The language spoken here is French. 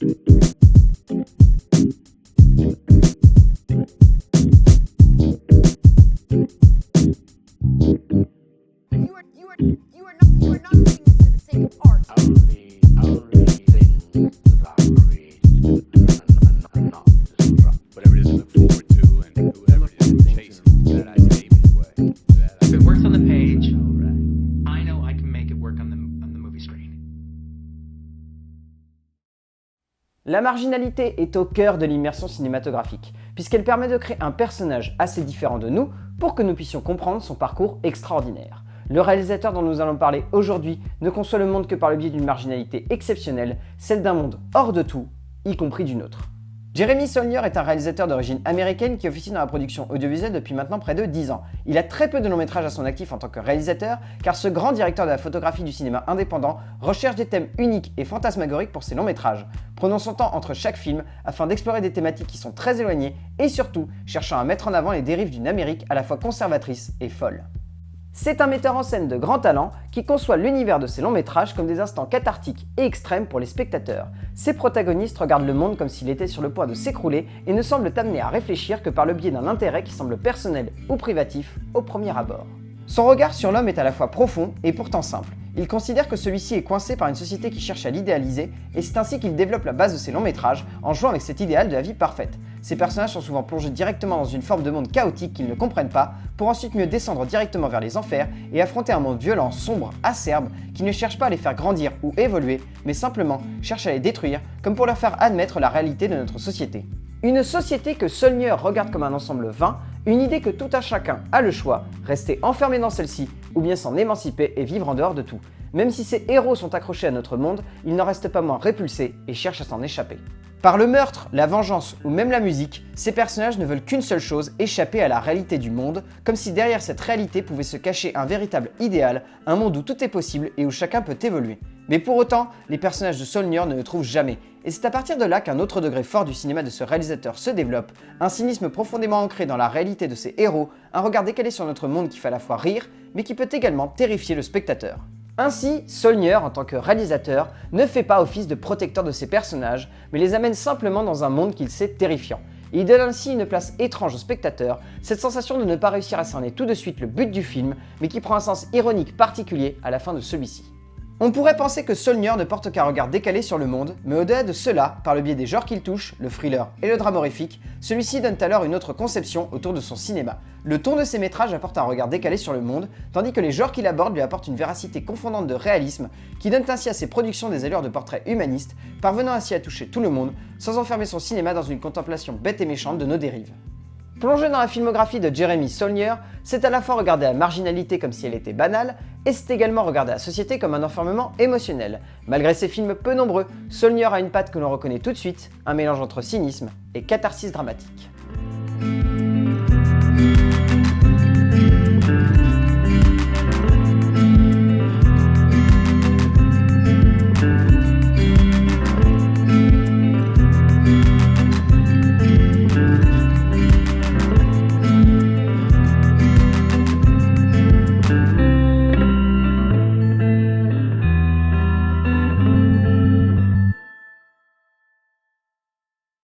You are not doing this for the sake of art. Only things that are created and not destruct. Whatever it is to look forward to and whoever it is to chase that I name it way. If it works on the page, I know I can make it work on the movie screen. La marginalité est au cœur de l'immersion cinématographique, puisqu'elle permet de créer un personnage assez différent de nous pour que nous puissions comprendre son parcours extraordinaire. Le réalisateur dont nous allons parler aujourd'hui ne conçoit le monde que par le biais d'une marginalité exceptionnelle, celle d'un monde hors de tout, y compris du nôtre. Jeremy Saulnier est un réalisateur d'origine américaine qui officie dans la production audiovisuelle depuis maintenant près de 10 ans. Il a très peu de longs métrages à son actif en tant que réalisateur, car ce grand directeur de la photographie du cinéma indépendant recherche des thèmes uniques et fantasmagoriques pour ses longs métrages, prenant son temps entre chaque film afin d'explorer des thématiques qui sont très éloignées et surtout cherchant à mettre en avant les dérives d'une Amérique à la fois conservatrice et folle. C'est un metteur en scène de grand talent qui conçoit l'univers de ses longs métrages comme des instants cathartiques et extrêmes pour les spectateurs. Ses protagonistes regardent le monde comme s'il était sur le point de s'écrouler et ne semblent amenés à réfléchir que par le biais d'un intérêt qui semble personnel ou privatif au premier abord. Son regard sur l'homme est à la fois profond et pourtant simple. Il considère que celui-ci est coincé par une société qui cherche à l'idéaliser et c'est ainsi qu'il développe la base de ses longs métrages en jouant avec cet idéal de la vie parfaite. Ces personnages sont souvent plongés directement dans une forme de monde chaotique qu'ils ne comprennent pas pour ensuite mieux descendre directement vers les enfers et affronter un monde violent, sombre, acerbe qui ne cherche pas à les faire grandir ou évoluer mais simplement cherche à les détruire comme pour leur faire admettre la réalité de notre société. Une société que Saulnier regarde comme un ensemble vain, une idée que tout un chacun a le choix, rester enfermé dans celle-ci ou bien s'en émanciper et vivre en dehors de tout. Même si ces héros sont accrochés à notre monde, ils n'en restent pas moins repulsés et cherchent à s'en échapper. Par le meurtre, la vengeance ou même la musique, ces personnages ne veulent qu'une seule chose, échapper à la réalité du monde, comme si derrière cette réalité pouvait se cacher un véritable idéal, un monde où tout est possible et où chacun peut évoluer. Mais pour autant, les personnages de Saulnier ne le trouvent jamais, et c'est à partir de là qu'un autre degré fort du cinéma de ce réalisateur se développe, un cynisme profondément ancré dans la réalité de ses héros, un regard décalé sur notre monde qui fait à la fois rire, mais qui peut également terrifier le spectateur. Ainsi, Saulnier, en tant que réalisateur, ne fait pas office de protecteur de ses personnages, mais les amène simplement dans un monde qu'il sait terrifiant. Il donne ainsi une place étrange au spectateur, cette sensation de ne pas réussir à cerner tout de suite le but du film, mais qui prend un sens ironique particulier à la fin de celui-ci. On pourrait penser que Saulnier ne porte qu'un regard décalé sur le monde, mais au-delà de cela, par le biais des genres qu'il touche, le thriller et le drame horrifique, celui-ci donne alors une autre conception autour de son cinéma. Le ton de ses métrages apporte un regard décalé sur le monde, tandis que les genres qu'il aborde lui apportent une véracité confondante de réalisme, qui donne ainsi à ses productions des allures de portraits humanistes, parvenant ainsi à toucher tout le monde, sans enfermer son cinéma dans une contemplation bête et méchante de nos dérives. Plongé dans la filmographie de Jeremy Saulnier, c'est à la fois regarder la marginalité comme si elle était banale, et c'est également regarder la société comme un enfermement émotionnel. Malgré ses films peu nombreux, Saulnier a une patte que l'on reconnaît tout de suite, un mélange entre cynisme et catharsis dramatique.